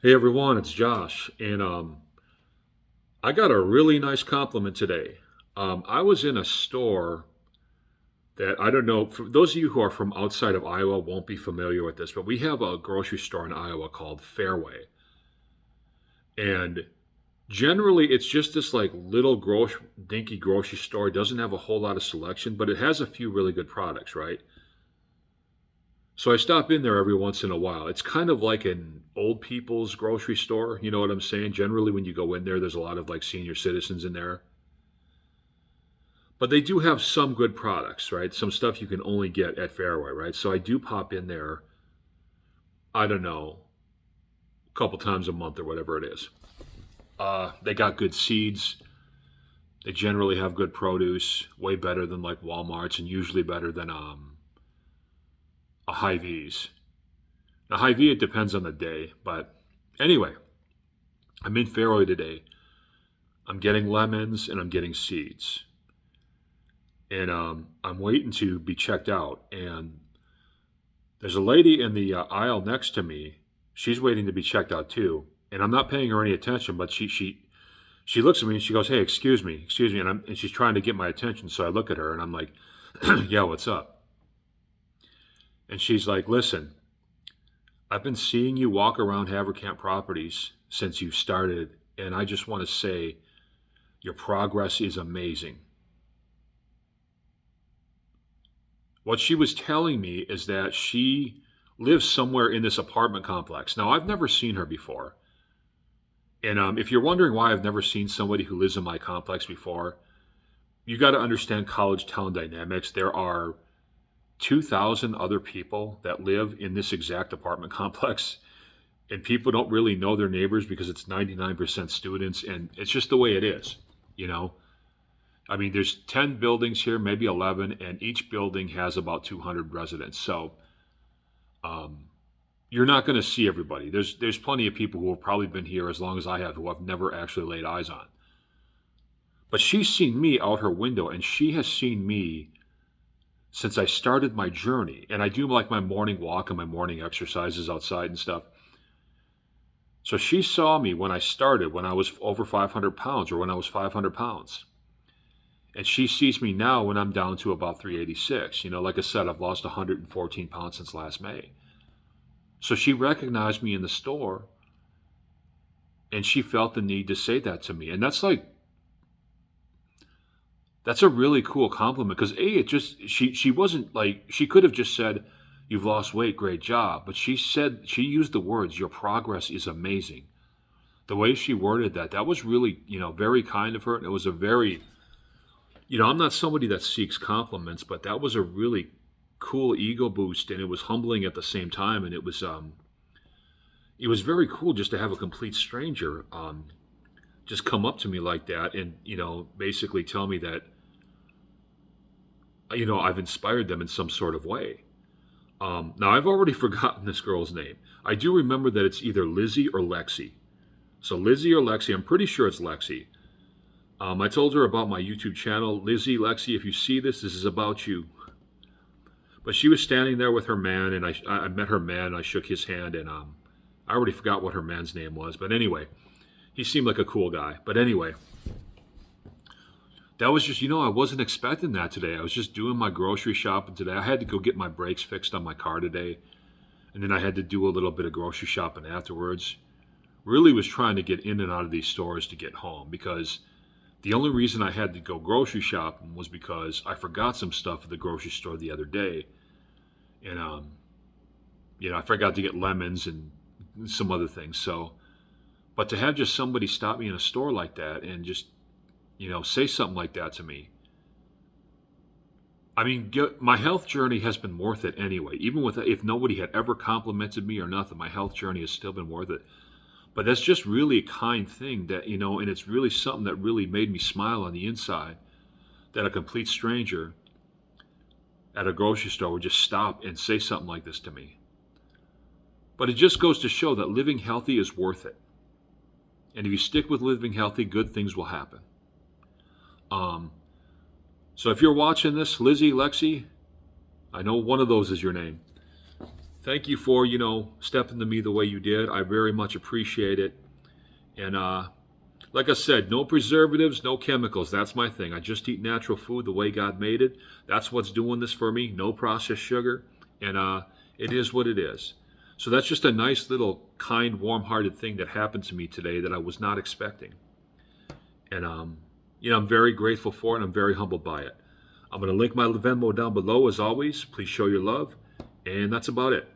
Hey everyone, it's Josh, and I got a really nice compliment today. I was in a store that I don't know. For those of you who are from outside of Iowa, won't be familiar with this, but we have a grocery store in Iowa called Fairway, and generally it's just this like little dinky grocery store. It doesn't have a whole lot of selection, but it has a few really good products, right? So I stop in there every once in a while. It's kind of like an old people's grocery store. You know what I'm saying? Generally, when you go in there, there's a lot of like senior citizens in there. But they do have some good products, right? Some stuff you can only get at Fairway, right? So I do pop in there, I don't know, a couple times a month or whatever it is. They got good seeds. They generally have good produce, way better than like Walmart's and usually better than a Hy-Vee's. Now, Hy-Vee, it depends on the day. But anyway, I'm in Fairway today. I'm getting lemons and I'm getting seeds. And I'm waiting to be checked out. And there's a lady in the aisle next to me. She's waiting to be checked out too. And I'm not paying her any attention, but she looks at me and she goes, "Hey, excuse me," and she's trying to get my attention. So I look at her and I'm like, "Yeah, what's up?" And she's like, "Listen, I've been seeing you walk around Havercamp Properties since you started, and I just want to say your progress is amazing." What she was telling me is that she lives somewhere in this apartment complex. Now, I've never seen her before. And if you're wondering why I've never seen somebody who lives in my complex before, you got to understand college town dynamics. There are 2,000 other people that live in this exact apartment complex, and people don't really know their neighbors because it's 99% students, and it's just the way it is, you know? I mean, there's 10 buildings here, maybe 11, and each building has about 200 residents. So um, you're not going to see everybody. There's plenty of people who have probably been here as long as I have who I've never actually laid eyes on. But she's seen me out her window, and she has seen me since I started my journey. And I do like my morning walk and my morning exercises outside and stuff. So she saw me when I started, when I was over 500 pounds or when I was 500 pounds. And she sees me now when I'm down to about 386. You know, like I said, I've lost 114 pounds since last May. So she recognized me in the store and she felt the need to say that to me. And that's a really cool compliment because it just she wasn't like she could have just said, "You've lost weight, great job." But she used the words, "Your progress is amazing." The way she worded that, that was really, very kind of her. And it was a very, I'm not somebody that seeks compliments, but that was a really cool ego boost and it was humbling at the same time. And it was very cool just to have a complete stranger just come up to me like that and basically tell me that I've inspired them in some sort of way. Now I've already forgotten this girl's name. I do remember that it's either Lizzie or Lexi. So Lizzie or Lexi, I'm pretty sure it's Lexi. I told her about my YouTube channel. Lizzie, Lexi, if you see this, this is about you. But she was standing there with her man, and I met her man, and I shook his hand, and I already forgot what her man's name was. But anyway, he seemed like a cool guy. But anyway, that was just, I wasn't expecting that today. I was just doing my grocery shopping today. I had to go get my brakes fixed on my car today, and then I had to do a little bit of grocery shopping afterwards. Really was trying to get in and out of these stores to get home because the only reason I had to go grocery shopping was because I forgot some stuff at the grocery store the other day. And, I forgot to get lemons and some other things. So, but to have just somebody stop me in a store like that and just, say something like that to me. I mean, my health journey has been worth it anyway. Even with if nobody had ever complimented me or nothing, my health journey has still been worth it. But that's just really a kind thing that, and it's really something that really made me smile on the inside that a complete stranger at a grocery store would just stop and say something like this to me. But it just goes to show that living healthy is worth it. And if you stick with living healthy, good things will happen. So if you're watching this, Lizzie, Lexi, I know one of those is your name. thank you for, stepping to me the way you did. I very much appreciate it. And like I said, no preservatives, no chemicals. That's my thing. I just eat natural food the way God made it. That's what's doing this for me. No processed sugar. And it is what it is. So that's just a nice little kind, warm-hearted thing that happened to me today that I was not expecting. And I'm very grateful for it. I'm very humbled by it. I'm going to link my Venmo down below as always. Please show your love. And that's about it.